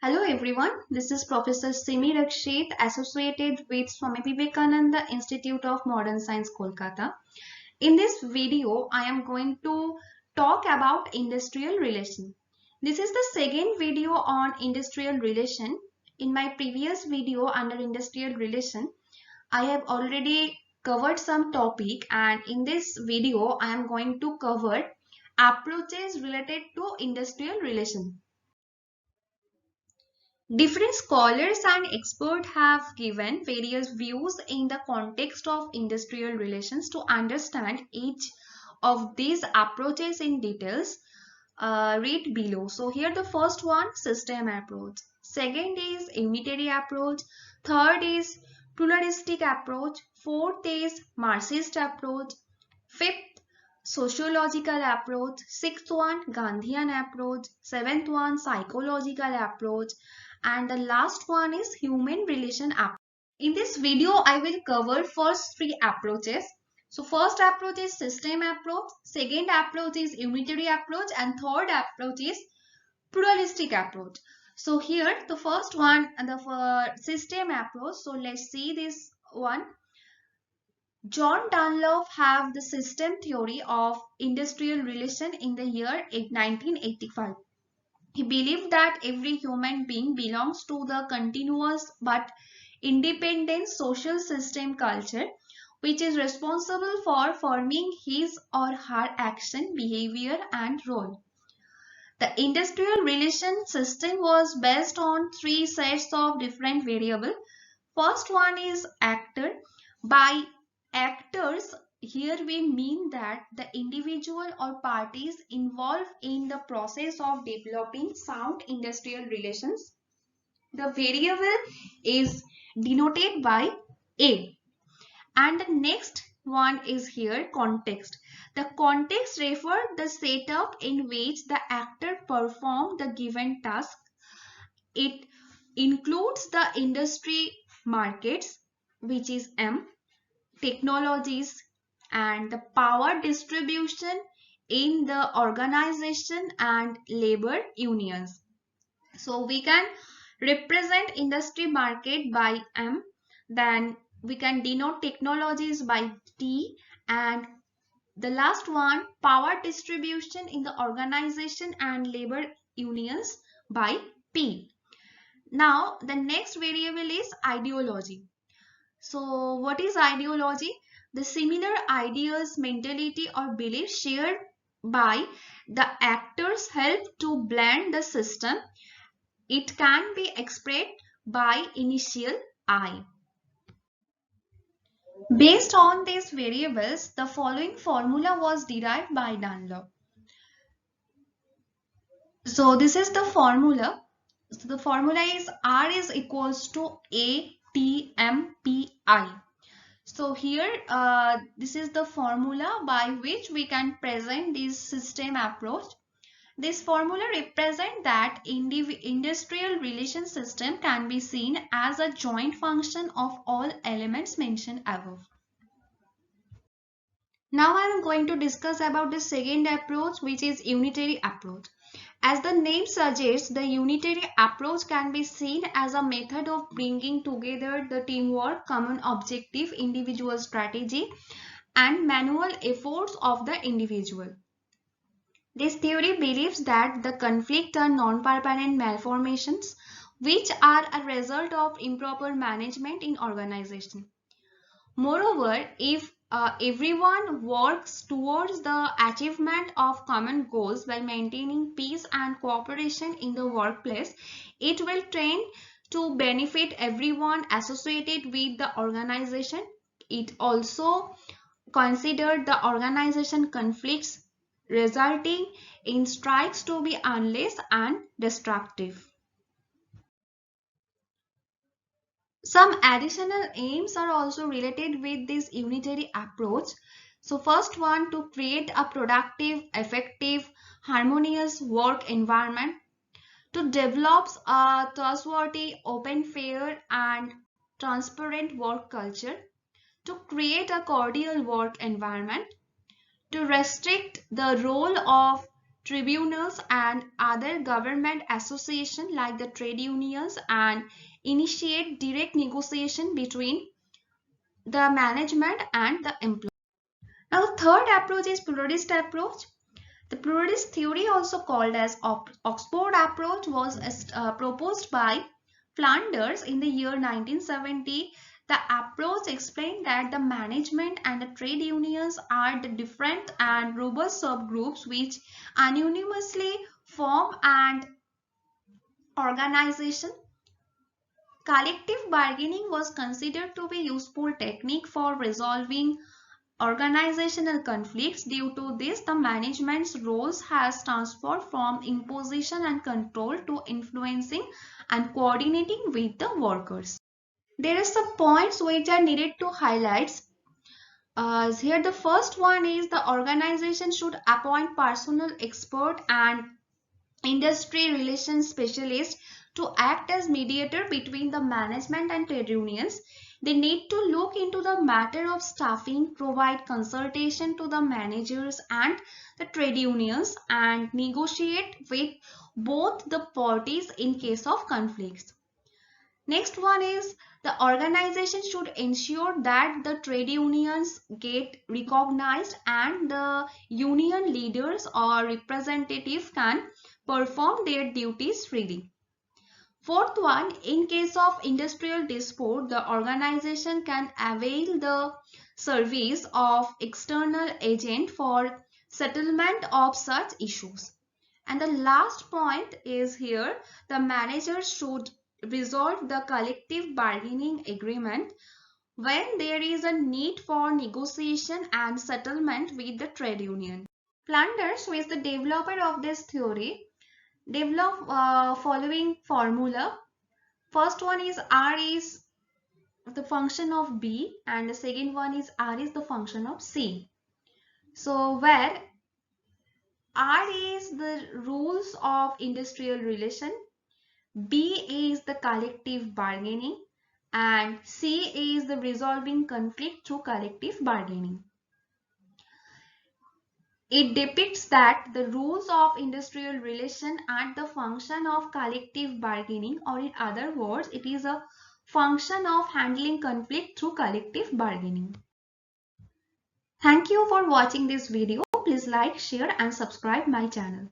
Hello everyone, this is Professor Simi Rakshit associated with Swami Vivekananda Institute of Modern Science, Kolkata. In this video, I am going to talk about industrial relation. This is the second video on industrial relation. In my previous video under industrial relation, I have already covered some topic, and in this video, I am going to cover approaches related to industrial relation. Different scholars and experts have given various views in the context of industrial relations. To understand each of these approaches in details, read below. So here the first one, system approach. Second is unitary approach. Third is pluralistic approach. Fourth is Marxist approach. Fifth, sociological approach. Sixth one, Gandhian approach. Seventh one, psychological approach. And the last one is human relation approach. In this video, I will cover first three approaches. So first approach is system approach, second approach is unitary approach, and third approach is pluralistic approach. So here the first one, the system approach. So let's see this one. John Dunlop have the system theory of industrial relation in the year 1985. He believed that every human being belongs to the continuous but independent social system culture, which is responsible for forming his or her action, behavior, and role. The industrial relation system was based on three sets of different variables. First one is actor. By actors, here we mean that the individual or parties involved in the process of developing sound industrial relations. The variable is denoted by A. And the next one is here context. The context refers the setup in which the actor performed the given task. It includes the industry markets, which is M, technologies, and the power distribution in the organization and labor unions. So we can represent industry market by M, then we can denote technologies by T, and the last one, power distribution in the organization and labor unions by P. Now the next variable is ideology. So what is ideology? The similar ideas, mentality, or belief shared by the actors help to blend the system. It can be expressed by initial I. Based on these variables, the following formula was derived by Dunlop. So this is the formula. So the formula is R is equals to ATMPI. So here this is the formula by which we can present this system approach. This formula represents that industrial relation system can be seen as a joint function of all elements mentioned above. Now I am going to discuss about the second approach, which is unitary approach. As the name suggests, the unitary approach can be seen as a method of bringing together the teamwork, common objective, individual strategy, and manual efforts of the individual. This theory believes that the conflict are non-permanent malformations which are a result of improper management in organization. Moreover, if everyone works towards the achievement of common goals by maintaining peace and cooperation in the workplace, it will tend to benefit everyone associated with the organization. It also considered the organization conflicts resulting in strikes to be unless and destructive. Some additional aims are also related with this unitary approach. So first one, to create a productive, effective, harmonious work environment, to develop a trustworthy, open, fair, and transparent work culture, to create a cordial work environment, to restrict the role of tribunals and other government associations like the trade unions and initiate direct negotiation between the management and the employee. Now the third approach is pluralist approach. The pluralist theory, also called as Oxford approach, was proposed by Flanders in the year 1970. The approach explained that the management and the trade unions are the different and robust subgroups which anonymously form an organization. Collective bargaining was considered to be a useful technique for resolving organizational conflicts. Due to this, the management's roles has transferred from imposition and control to influencing and coordinating with the workers. There are some points which are needed to highlight. Here the first one is the organization should appoint personal expert and industry relations specialist to act as mediator between the management and trade unions. They need to look into the matter of staffing, provide consultation to the managers and the trade unions, and negotiate with both the parties in case of conflicts. Next one is the organization should ensure that the trade unions get recognized and the union leaders or representatives can perform their duties freely. Fourth one, in case of industrial dispute, the organization can avail the service of external agent for settlement of such issues. And the last point is here, the manager should resolve the collective bargaining agreement when there is a need for negotiation and settlement with the trade union. Flanders, who is the developer of this theory, developed following formula. First one is R is the function of B and the second one is R is the function of C. So where R is the rules of industrial relation, B is the collective bargaining, and C is the resolving conflict through collective bargaining. It depicts that the rules of industrial relation are the function of collective bargaining, or in other words, it is a function of handling conflict through collective bargaining. Thank you for watching this video. Please like, share and subscribe my channel.